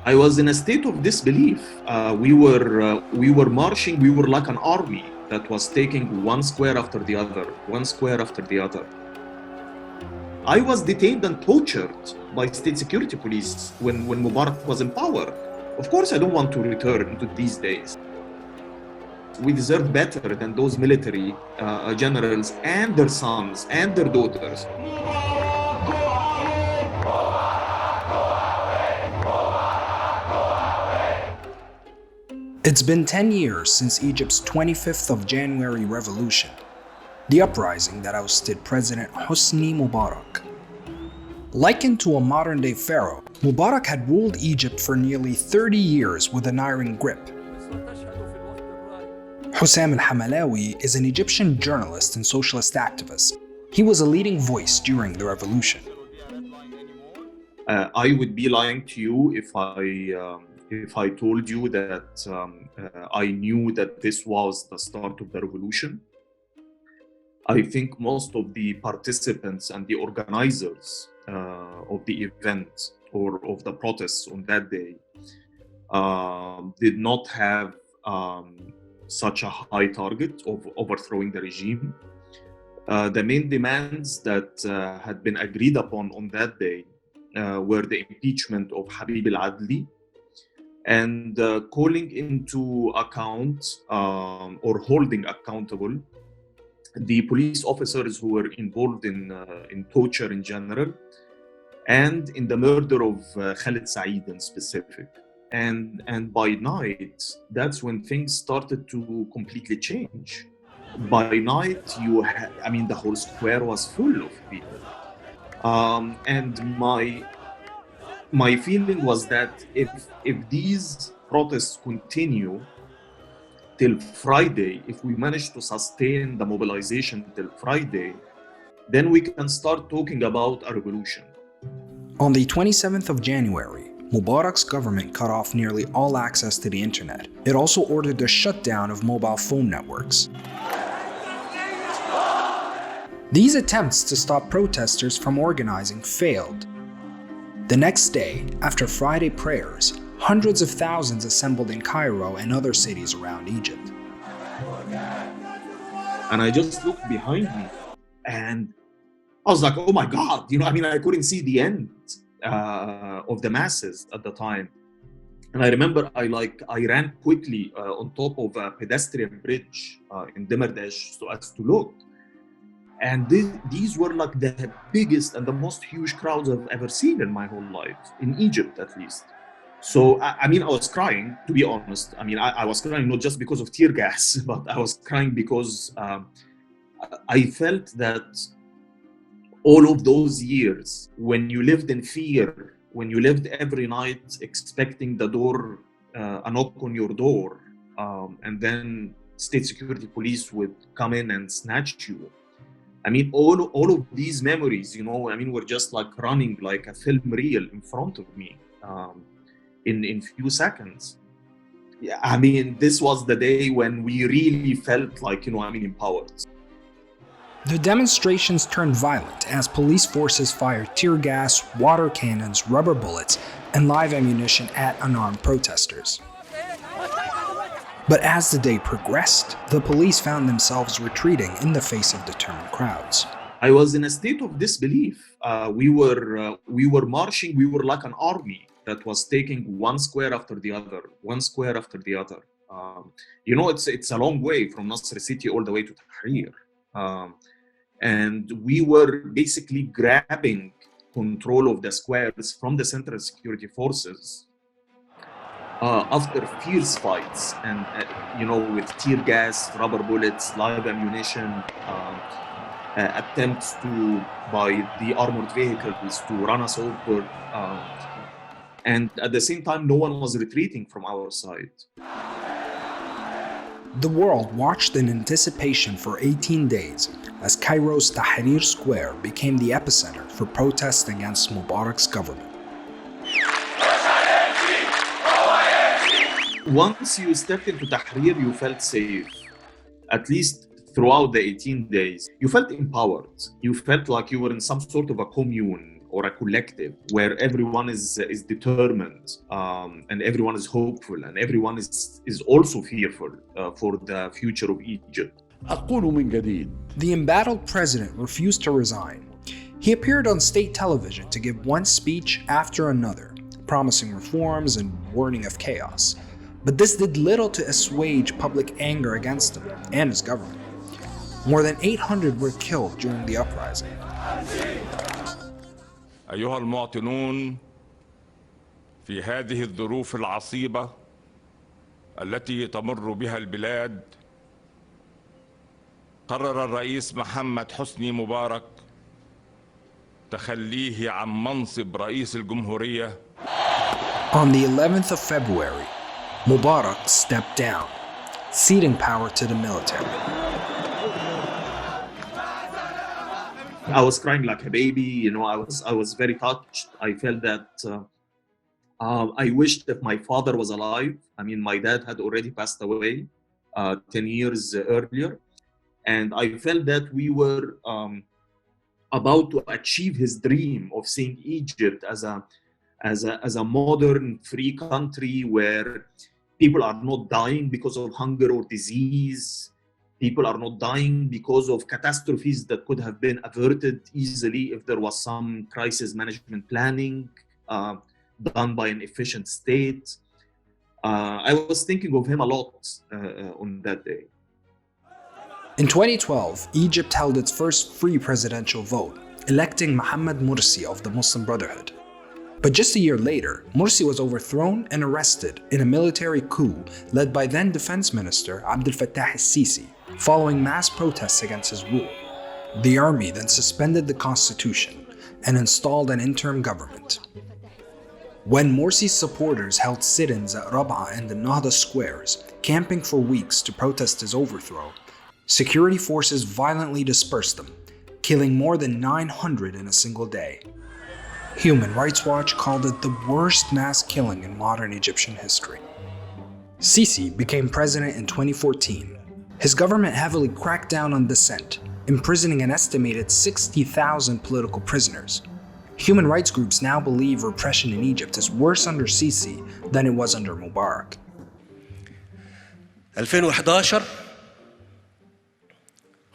I was in a state of disbelief. We were marching. We were like an army that was taking one square after the other, one square after the other. I was detained and tortured by state security police when Mubarak was in power. Of course, I don't want to return to these days. We deserve better than those military generals and their sons and their daughters. It's been 10 years since Egypt's 25th of January revolution, the uprising that ousted President Hosni Moubarak. Likened to a modern-day pharaoh, Moubarak had ruled Egypt for nearly 30 years with an iron grip. Hossam el-Hamalawy is an Egyptian journalist and socialist activist. He was a leading voice during the revolution. I would be lying to you if I told you that I knew that this was the start of the revolution. I think most of the participants and the organizers of the event or of the protests on that day did not have such a high target of overthrowing the regime. The main demands that had been agreed upon on that day were the impeachment of Habib al-Adli and calling into account or holding accountable the police officers who were involved in torture in general and in the murder of Khaled Saeed in specific. And by night, that's when things started to completely change. By night, the whole square was full of people. And my feeling was that if these protests continue till Friday, if we manage to sustain the mobilization till Friday, then we can start talking about a revolution. On the 27th of January, Mubarak's government cut off nearly all access to the internet. It also ordered the shutdown of mobile phone networks. These attempts to stop protesters from organizing failed. The next day, after Friday prayers, hundreds of thousands assembled in Cairo and other cities around Egypt. And I just looked behind me and I was like, oh my God, I couldn't see the end of the masses at the time. And I remember I ran quickly on top of a pedestrian bridge in Demirdash so as to look. And these were like the biggest and the most huge crowds I've ever seen in my whole life, in Egypt at least. So, I was crying, to be honest. I was crying not just because of tear gas, but I was crying because I felt that all of those years, when you lived in fear, when you lived every night expecting the door, a knock on your door, and then state security police would come in and snatch you. All of these memories, were just like running like a film reel in front of me in few seconds. Yeah, this was the day when we really felt like, empowered. The demonstrations turned violent as police forces fired tear gas, water cannons, rubber bullets, and live ammunition at unarmed protesters. But as the day progressed, the police found themselves retreating in the face of determined crowds. I was in a state of disbelief. We were marching. We were like an army that was taking one square after the other, one square after the other. It's a long way from Nasr City all the way to Tahrir. And we were basically grabbing control of the squares from the Central Security Forces after fierce fights and, with tear gas, rubber bullets, live ammunition, attempts by the armored vehicles to run us over. And at the same time, no one was retreating from our side. The world watched in anticipation for 18 days as Cairo's Tahrir Square became the epicenter for protests against Mubarak's government. Once you stepped into Tahrir, you felt safe, at least throughout the 18 days. You felt empowered. You felt like you were in some sort of a commune or a collective where everyone is determined, and everyone is hopeful, and everyone is also fearful for the future of Egypt. أقول من جديد. The embattled president refused to resign. He appeared on state television to give one speech after another, promising reforms and warning of chaos. But this did little to assuage public anger against him and his government. More than 800 were killed during the uprising. أيها المواطنون، في هذه الظروف العصيبة التي تمر بها البلاد، قرر الرئيس محمد حسني مبارك تخليه عن منصب رئيس الجمهورية. On the 11th of February, Moubarak stepped down, ceding power to the military. I was crying like a baby, I was very touched. I felt that I wished that my father was alive. I mean, my dad had already passed away 10 years earlier. And I felt that we were about to achieve his dream of seeing Egypt as a modern, free country where people are not dying because of hunger or disease. People are not dying because of catastrophes that could have been averted easily if there was some crisis management planning done by an efficient state. I was thinking of him a lot on that day. In 2012, Egypt held its first free presidential vote, electing Mohammed Morsi of the Muslim Brotherhood. But just a year later, Morsi was overthrown and arrested in a military coup led by then Defense Minister Abdel Fattah Sissi, following mass protests against his rule. The army then suspended the constitution and installed an interim government. When Morsi's supporters held sit-ins at Rab'a and the Nahda squares, camping for weeks to protest his overthrow, security forces violently dispersed them, killing more than 900 in a single day. Human Rights Watch called it the worst mass killing in modern Egyptian history. Sissi became president in 2014. His government heavily cracked down on dissent, imprisoning an estimated 60,000 political prisoners. Human rights groups now believe repression in Egypt is worse under Sissi than it was under Moubarak. 2011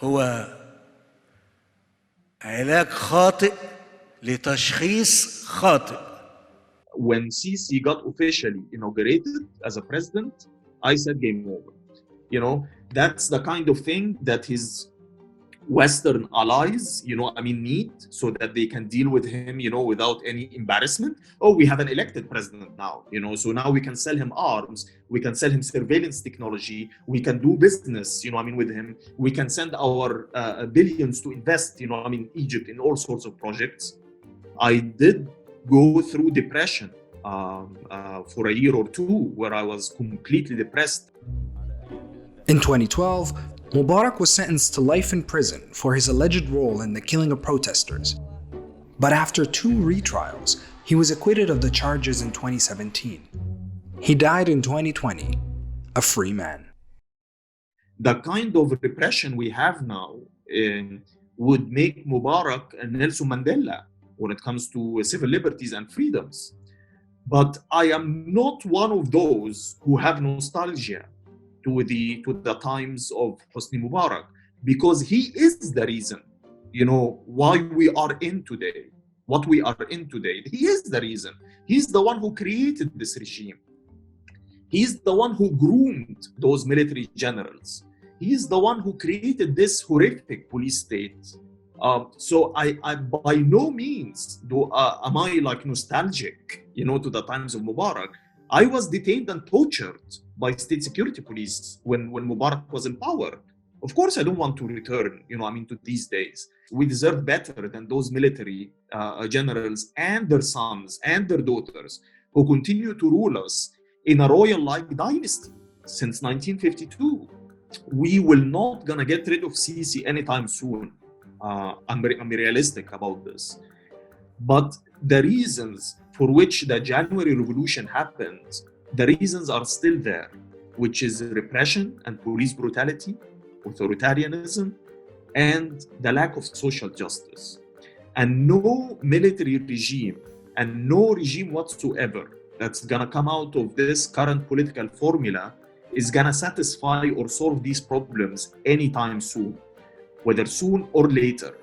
هو علاج خاطئ لتشخيص خاطئ. When Sissi got officially inaugurated as a president, I said game over. That's the kind of thing that his Western allies, need so that they can deal with him, without any embarrassment. Oh, we have an elected president now, so now we can sell him arms, we can sell him surveillance technology, we can do business, with him. We can send our billions to invest, Egypt in all sorts of projects. I did go through depression for a year or two where I was completely depressed. In 2012, Moubarak was sentenced to life in prison for his alleged role in the killing of protesters. But after 2 retrials, he was acquitted of the charges in 2017. He died in 2020, a free man. The kind of repression we have now would make Moubarak a Nelson Mandela when it comes to civil liberties and freedoms. But I am not one of those who have nostalgia to the times of Hosni Moubarak, because he is the reason, why we are in today, what we are in today. He is the reason. He's the one who created this regime. He's the one who groomed those military generals. He's the one who created this horrific police state. So I by no means am I nostalgic, to the times of Moubarak. I was detained and tortured by state security police when Moubarak was in power. Of course, I don't want to return, to these days. We deserve better than those military generals and their sons and their daughters who continue to rule us in a royal-like dynasty since 1952. We will not gonna get rid of Sissi anytime soon. I'm realistic about this. But the reasons for which the January Revolution happened, the reasons are still there, which is repression and police brutality, authoritarianism, and the lack of social justice. And no military regime and no regime whatsoever that's gonna come out of this current political formula is gonna satisfy or solve these problems anytime soon, whether soon or later.